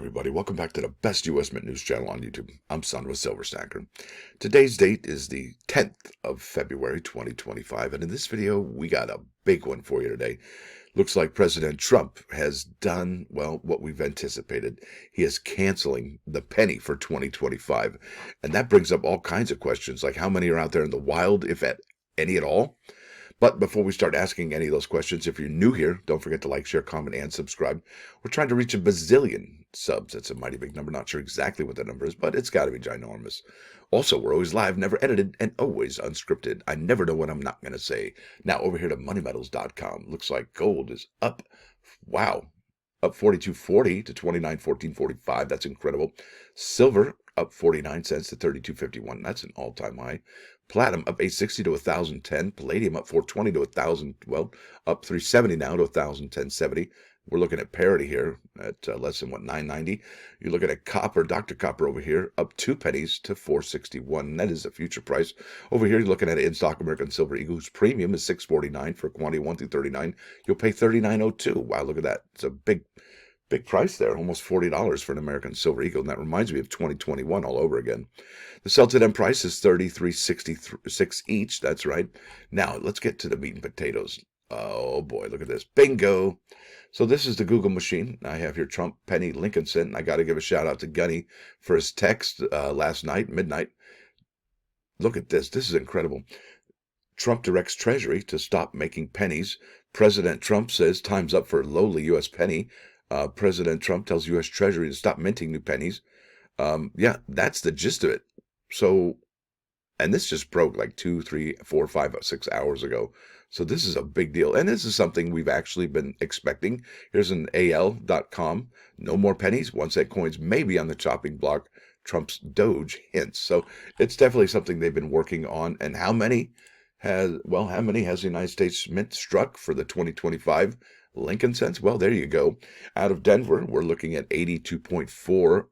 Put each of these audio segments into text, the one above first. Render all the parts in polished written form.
everybody. Welcome back to the best U.S. Mint news channel on YouTube. I'm sonofasilverstacker. Today's date is the 10th of February, 2025, and in this video, we got a big one for you today. Looks like President Trump has done, well, what we've anticipated. He is canceling the penny for 2025, and that brings up all kinds of questions, like how many are out there in the wild, if any at all? But before we start asking any of those questions, if you're new here, don't forget to like, share, comment, and subscribe. We're trying to reach a bazillion subs. That's a mighty big number. Not sure exactly what that number is, but it's got to be ginormous. Also, we're always live, never edited, and always unscripted. I never know what I'm not going to say. Now, over here to moneymetals.com. Looks like gold is up. Wow. Up 42.40 to 29.14.45. That's incredible. Silver up 49 cents to 32.51. That's an all-time high. Platinum up 860 to 1,010. Palladium up 420 to 1,000. Well, up 370 now to 1,010.70. We're looking at parity here at less than, 990. You're looking at copper, Dr. Copper over here, up 2 pennies to 461. That is the future price. Over here, you're looking at in-stock American Silver Eagle, whose premium is 649 for quantity 1 through 39. You'll pay 39.02. Wow, look at that. It's a big price there, almost $40 for an American Silver Eagle, and that reminds me of 2021 all over again. The sell-to-them price is $33.66 each. That's right. Now, let's get to the meat and potatoes. Oh, boy, look at this. Bingo. So this is the Google machine. I have here Trump, penny, Lincoln cent. I got to give a shout-out to Gunny for his text last night, midnight. Look at this. This is incredible. Trump directs Treasury to stop making pennies. President Trump says time's up for lowly U.S. penny. President Trump tells U.S. Treasury to stop minting new pennies. Yeah, that's the gist of it. So, and this just broke like 2, 3, 4, 5, 6 hours ago. So this is a big deal. And this is something we've actually been expecting. Here's an AL.com. No more pennies. 1 cent coins may be on the chopping block. Trump's Doge hints. So it's definitely something they've been working on. And how many has the United States Mint struck for the 2025 Lincoln cents? Well, there you go. Out of Denver, we're looking at 82.4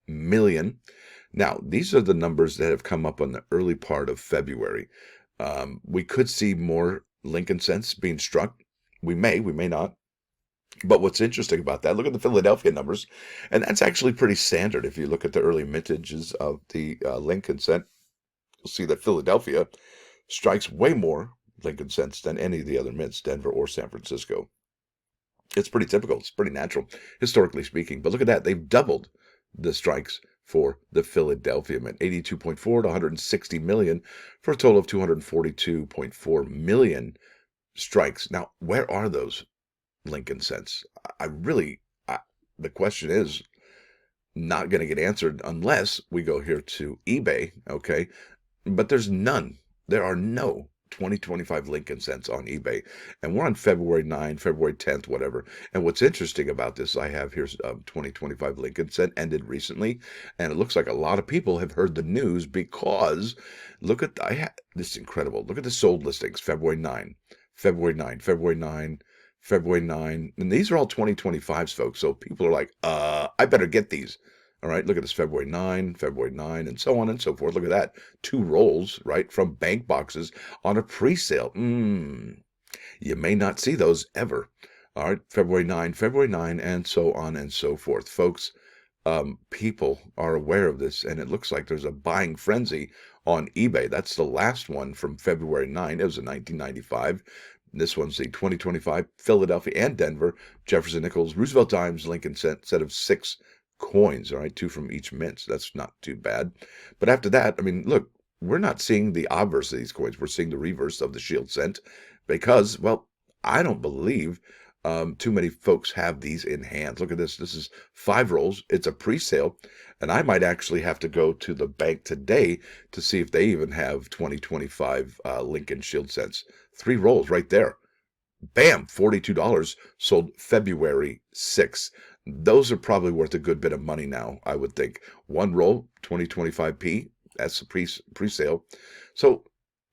million. Now, these are the numbers that have come up on the early part of February. We could see more Lincoln cents being struck. We may not. But what's interesting about that, look at the Philadelphia numbers, and that's actually pretty standard. If you look at the early mintages of the Lincoln cent, you'll see that Philadelphia strikes way more Lincoln cents than any of the other mints, Denver or San Francisco. It's pretty typical. It's pretty natural, historically speaking. But look at that. They've doubled the strikes for the Philadelphia Mint, 82.4 to 160 million for a total of 242.4 million strikes. Now, where are those Lincoln cents? The question is not going to get answered unless we go here to eBay, okay? But there's none. There are no 2025 Lincoln cents on eBay. And we're on February 9, February 10th, whatever. And what's interesting about this, I have here's 2025 Lincoln cent ended recently. And it looks like a lot of people have heard the news because look at, this is incredible. Look at the sold listings, February 9, February 9, February 9, February 9. And these are all 2025s, folks. So people are like, I better get these. All right, look at this, February 9, and so on and so forth. Look at that. 2 rolls, right, from bank boxes on a pre-sale. You may not see those ever. All right, February 9, and so on and so forth. Folks, people are aware of this, and it looks like there's a buying frenzy on eBay. That's the last one from February 9. It was in 1995. This one's the 2025 Philadelphia and Denver, Jefferson Nichols, Roosevelt Dimes, Lincoln cent, set of 6 coins, all right, 2 from each mint. So that's not too bad. But after that, I mean, look, we're not seeing the obverse of these coins. We're seeing the reverse of the shield cent because, well, I don't believe too many folks have these in hand. Look at this. This is 5 rolls. It's a pre-sale. And I might actually have to go to the bank today to see if they even have 2025 Lincoln shield cents. 3 rolls right there. Bam, $42 sold February 6th. Those are probably worth a good bit of money now, I would think. 1 roll, 2025p, that's a pre-sale. So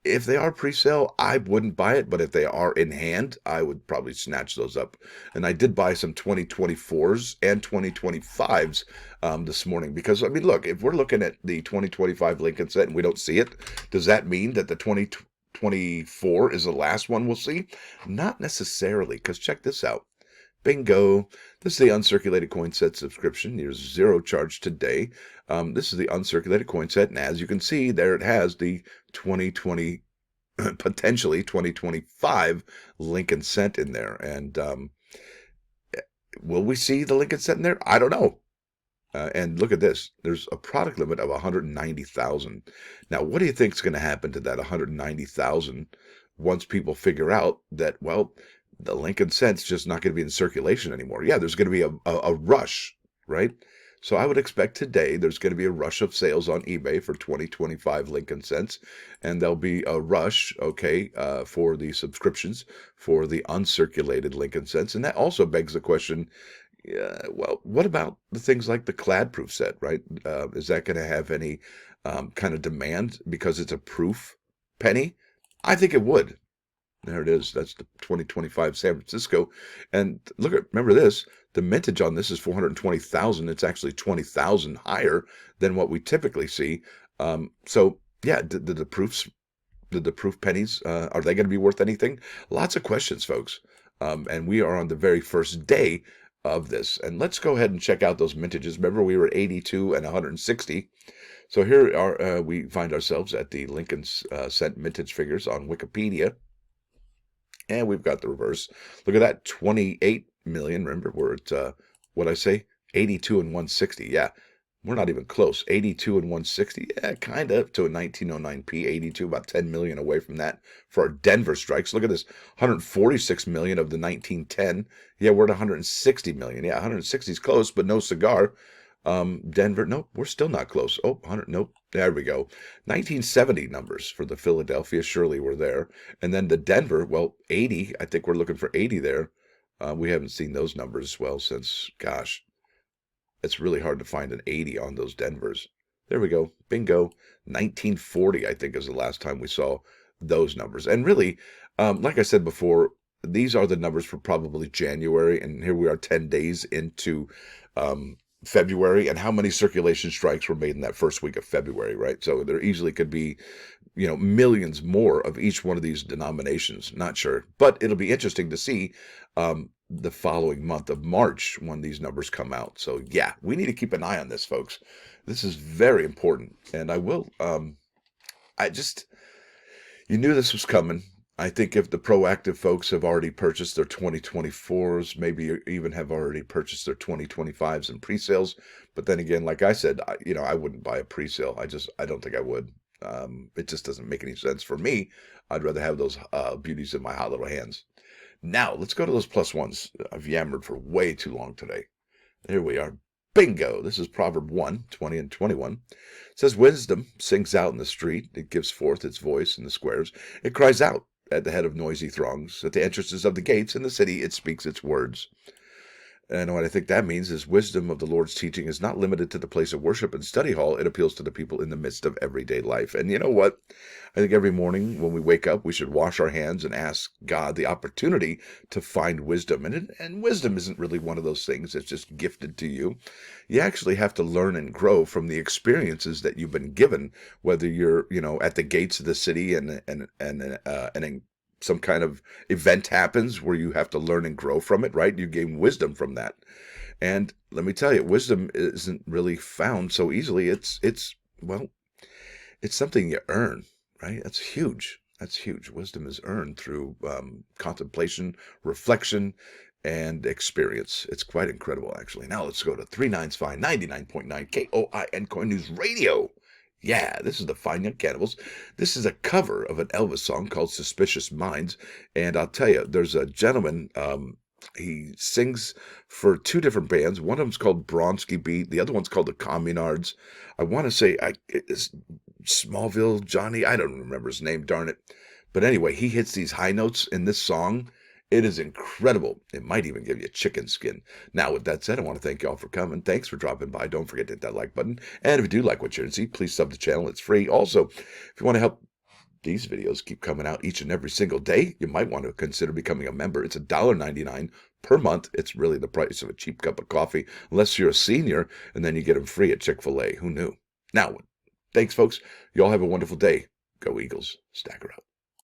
if they are pre-sale, I wouldn't buy it, but if they are in hand, I would probably snatch those up. And I did buy some 2024s and 2025s this morning because, I mean, look, if we're looking at the 2025 Lincoln cent and we don't see it, does that mean that the 2024 is the last one we'll see? Not necessarily, because check this out. Bingo. This is the uncirculated coin set subscription. There's zero charge today. This is the uncirculated coin set, and as you can see, there it has the 2020, potentially 2025 Lincoln cent in there. And will we see the Lincoln cent in there? I don't know. And look at this. There's a product limit of 190,000. Now, what do you think is going to happen to that 190,000 once people figure out that, well, the Lincoln cent's just not going to be in circulation anymore? Yeah, there's going to be a rush, right? So I would expect today there's going to be a rush of sales on eBay for 2025 Lincoln cents, and there'll be a rush, okay, for the subscriptions for the uncirculated Lincoln cents. And that also begs the question, well, what about the things like the clad proof set, right? Is that going to have any kind of demand because it's a proof penny? I think it would. There it is. That's the 2025 San Francisco. And look at, remember this, the mintage on this is 420,000. It's actually 20,000 higher than what we typically see. So yeah, did the proof pennies, are they going to be worth anything? Lots of questions, folks. And we are on the very first day of this. And let's go ahead and check out those mintages. Remember, we were at 82 and 160. So here are, we find ourselves at the Lincoln cent mintage figures on Wikipedia. And we've got the reverse. Look at that, 28 million. Remember, we're at, what I say, 82 and 160. Yeah, we're not even close. 82 and 160. Yeah, kind of to a 1909p. 82, about 10 million away from that for our Denver strikes. Look at this, 146 million of the 1910. Yeah, we're at 160 million. Yeah, 160 is close, but no cigar. Denver, nope, we're still not close. Oh, 100, nope, there we go. 1970 numbers for the Philadelphia, surely we're there. And then the Denver, well, 80, I think we're looking for 80 there. We haven't seen those numbers, well, since, gosh, it's really hard to find an 80 on those Denvers. There we go, bingo. 1940, I think, is the last time we saw those numbers. And really, like I said before, these are the numbers for probably January, and here we are 10 days into February, and how many circulation strikes were made in that first week of February, right? So there easily could be, millions more of each one of these denominations. Not sure, but it'll be interesting to see the following month of March when these numbers come out. So yeah, we need to keep an eye on this, folks. This is very important, and I will. You knew this was coming. I think if the proactive folks have already purchased their 2024s, maybe even have already purchased their 2025s in pre-sales. But then again, like I said, I wouldn't buy a pre-sale. I don't think I would. It just doesn't make any sense for me. I'd rather have those beauties in my hot little hands. Now, let's go to those plus ones. I've yammered for way too long today. Here we are. Bingo. This is Proverb 1, 20 and 21. It says, wisdom sings out in the street. It gives forth its voice in the squares. It cries out at the head of noisy throngs. At the entrances of the gates in the city, it speaks its words. And what I think that means is wisdom of the Lord's teaching is not limited to the place of worship and study hall. It appeals to the people in the midst of everyday life. And you know what? I think every morning when we wake up, we should wash our hands and ask God the opportunity to find wisdom. And wisdom isn't really one of those things that's just gifted to you. You actually have to learn and grow from the experiences that you've been given, whether you're, at the gates of the city and some kind of event happens where you have to learn and grow from it, right? You gain wisdom from that. And let me tell you, wisdom isn't really found so easily. It's something you earn, right? That's huge. That's huge. Wisdom is earned through contemplation, reflection, and experience. It's quite incredible, actually. Now let's go to 39's Fine, 99.9 KOIN Coin News Radio. Yeah, this is the Fine Young Cannibals. This is a cover of an Elvis song called Suspicious Minds. And I'll tell you, there's a gentleman, he sings for two different bands. One of them's called Bronski Beat. The other one's called the Communards. I want to say it's Smallville Johnny. I don't remember his name, darn it. But anyway, he hits these high notes in this song. It is incredible. It might even give you a chicken skin. Now, with that said, I want to thank you all for coming. Thanks for dropping by. Don't forget to hit that like button. And if you do like what you're see, please sub the channel. It's free. Also, if you want to help these videos keep coming out each and every single day, you might want to consider becoming a member. It's $1.99 per month. It's really the price of a cheap cup of coffee, unless you're a senior, and then you get them free at Chick-fil-A. Who knew? Now, thanks, folks. You all have a wonderful day. Go Eagles. Stacker out.